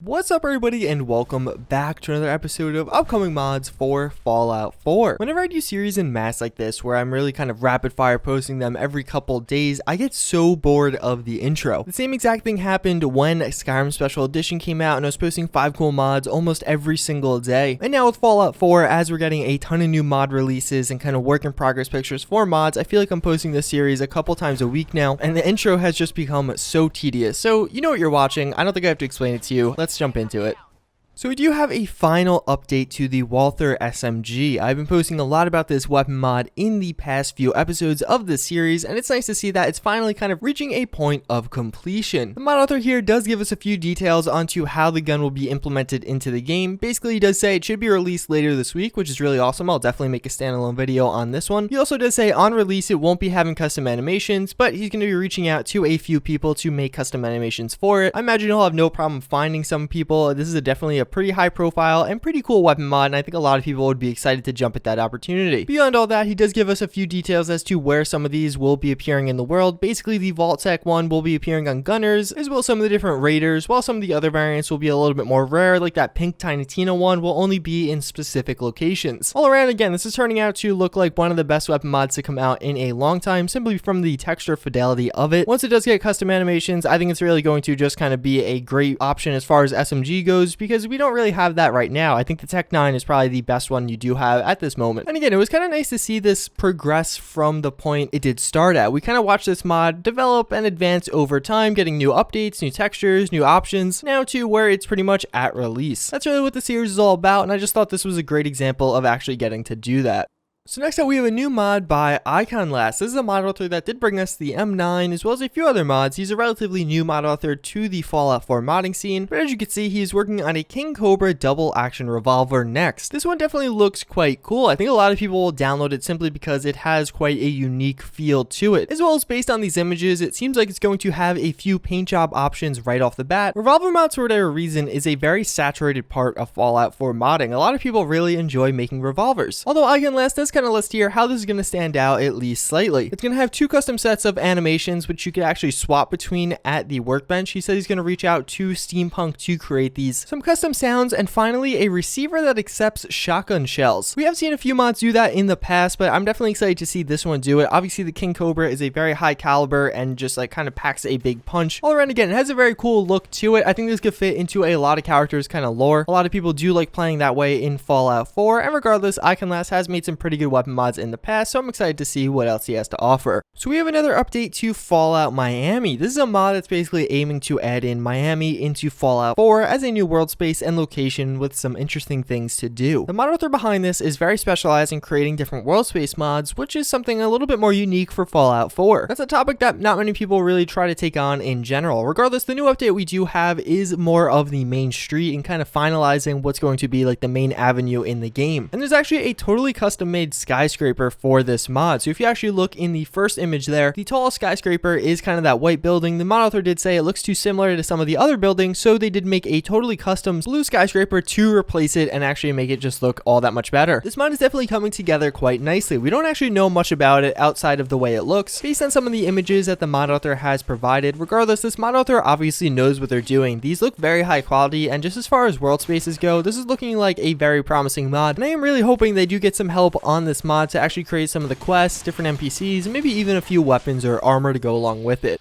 What's up everybody and welcome back to another episode of upcoming mods for Fallout 4. Whenever I do series in mass like this where I'm really kind of rapid fire posting them every couple days, I get so bored of the intro. The same exact thing happened when Skyrim Special Edition came out and I was posting 5 cool mods almost every single day. And now with Fallout 4, as we're getting a ton of new mod releases and kind of work in progress pictures for mods, I feel like I'm posting this series a couple times a week now and the intro has just become so tedious. So you know what you're watching, I don't think I have to explain it to you. Let's jump into it. So we do have a final update to the Walther SMG. I've been posting a lot about this weapon mod in the past few episodes of this series, and it's nice to see that it's finally kind of reaching a point of completion. The mod author here does give us a few details onto how the gun will be implemented into the game. Basically, he does say it should be released later this week, which is really awesome. I'll definitely make a standalone video on this one. He also does say on release it won't be having custom animations, but he's going to be reaching out to a few people to make custom animations for it. I imagine he'll have no problem finding some people. This is definitely a pretty high profile and pretty cool weapon mod, and I think a lot of people would be excited to jump at that opportunity. Beyond all that, he does give us a few details as to where some of these will be appearing in the world. Basically, the Vault-Tec one will be appearing on Gunners, as well as some of the different raiders, while some of the other variants will be a little bit more rare, like that pink Tiny Tina one will only be in specific locations. All around, again, this is turning out to look like one of the best weapon mods to come out in a long time, simply from the texture fidelity of it. Once it does get custom animations, I think it's really going to just kind of be a great option as far as SMG goes, because we don't really have that right now. I think the Tech 9 is probably the best one you do have at this moment. And again, it was kind of nice to see this progress from the point it did start at. We kind of watched this mod develop and advance over time, getting new updates, new textures, new options, now to where it's pretty much at release. That's really what the series is all about, and I just thought this was a great example of actually getting to do that. So next up we have a new mod by Last. This is a mod author that did bring us the M9 as well as a few other mods. He's a relatively new mod author to the Fallout 4 modding scene, but as you can see, he's working on a Cobra double action revolver next. This one definitely looks quite cool. I think a lot of people will download it simply because it has quite a unique feel to it. As well as based on these images, it seems like it's going to have a few paint job options right off the bat. Revolver mods, for whatever reason, is a very saturated part of Fallout 4 modding. A lot of people really enjoy making revolvers. Although Last does kind of list here how this is going to stand out at least slightly. It's going to have 2 custom sets of animations which you can actually swap between at the workbench. He says he's going to reach out to Steampunk to create these, some custom sounds, and finally a receiver that accepts shotgun shells. We have seen a few mods do that in the past, but I'm definitely excited to see this one do it. Obviously the Cobra is a very high caliber and just like kind of packs a big punch. All around, again, it has a very cool look to it. I think this could fit into a lot of characters kind of lore. A lot of people do like playing that way in Fallout 4, and regardless, Last has made some pretty good weapon mods in the past, so I'm excited to see what else he has to offer. So we have another update to Fallout Miami. This is a mod that's basically aiming to add in Miami into Fallout 4 as a new world space and location with some interesting things to do. The mod author behind this is very specialized in creating different world space mods, which is something a little bit more unique for Fallout 4. That's a topic that not many people really try to take on in general. Regardless, the new update we do have is more of the main street and kind of finalizing what's going to be like the main avenue in the game. And there's actually a totally custom made skyscraper for this mod. So if you actually look in the first image there, the tallest skyscraper is kind of that white building. The mod author did say it looks too similar to some of the other buildings, so they did make a totally custom blue skyscraper to replace it and actually make it just look all that much better. This mod is definitely coming together quite nicely. We don't actually know much about it outside of the way it looks, based on some of the images that the mod author has provided. Regardless, this mod author obviously knows what they're doing. These look very high quality, and just as far as world spaces go, this is looking like a very promising mod, and I am really hoping they do get some help on this mod to actually create some of the quests, different NPCs, and maybe even a few weapons or armor to go along with it.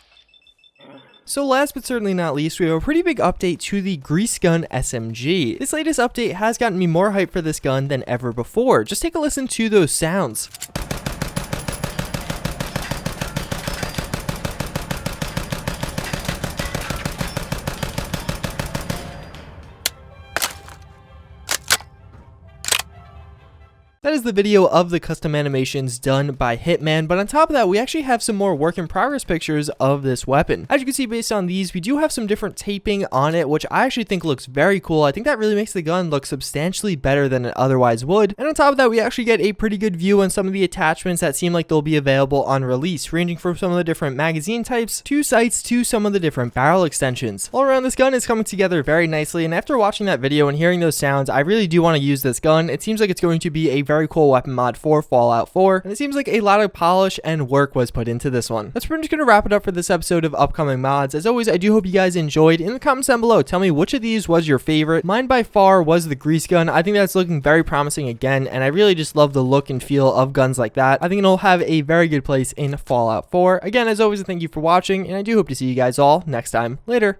So last but certainly not least, we have a pretty big update to the Grease Gun SMG. This latest update has gotten me more hyped for this gun than ever before. Just take a listen to those sounds. That is the video of the custom animations done by Hitman, but on top of that, we actually have some more work in progress pictures of this weapon. As you can see based on these, we do have some different taping on it, which I actually think looks very cool. I think that really makes the gun look substantially better than it otherwise would. And on top of that, we actually get a pretty good view on some of the attachments that seem like they'll be available on release, ranging from some of the different magazine types to sights to some of the different barrel extensions. All around, this gun is coming together very nicely, and after watching that video and hearing those sounds, I really do want to use this gun. It seems like it's going to be a very very cool weapon mod for Fallout 4, and it seems like a lot of polish and work was put into this one. That's pretty much going to wrap it up for this episode of upcoming mods. As always, I do hope you guys enjoyed. In the comments down below, tell me which of these was your favorite. Mine by far was the grease gun. I think that's looking very promising again, and I really just love the look and feel of guns like that. I think it'll have a very good place in Fallout 4. Again, as always, thank you for watching, and I do hope to see you guys all next time. Later.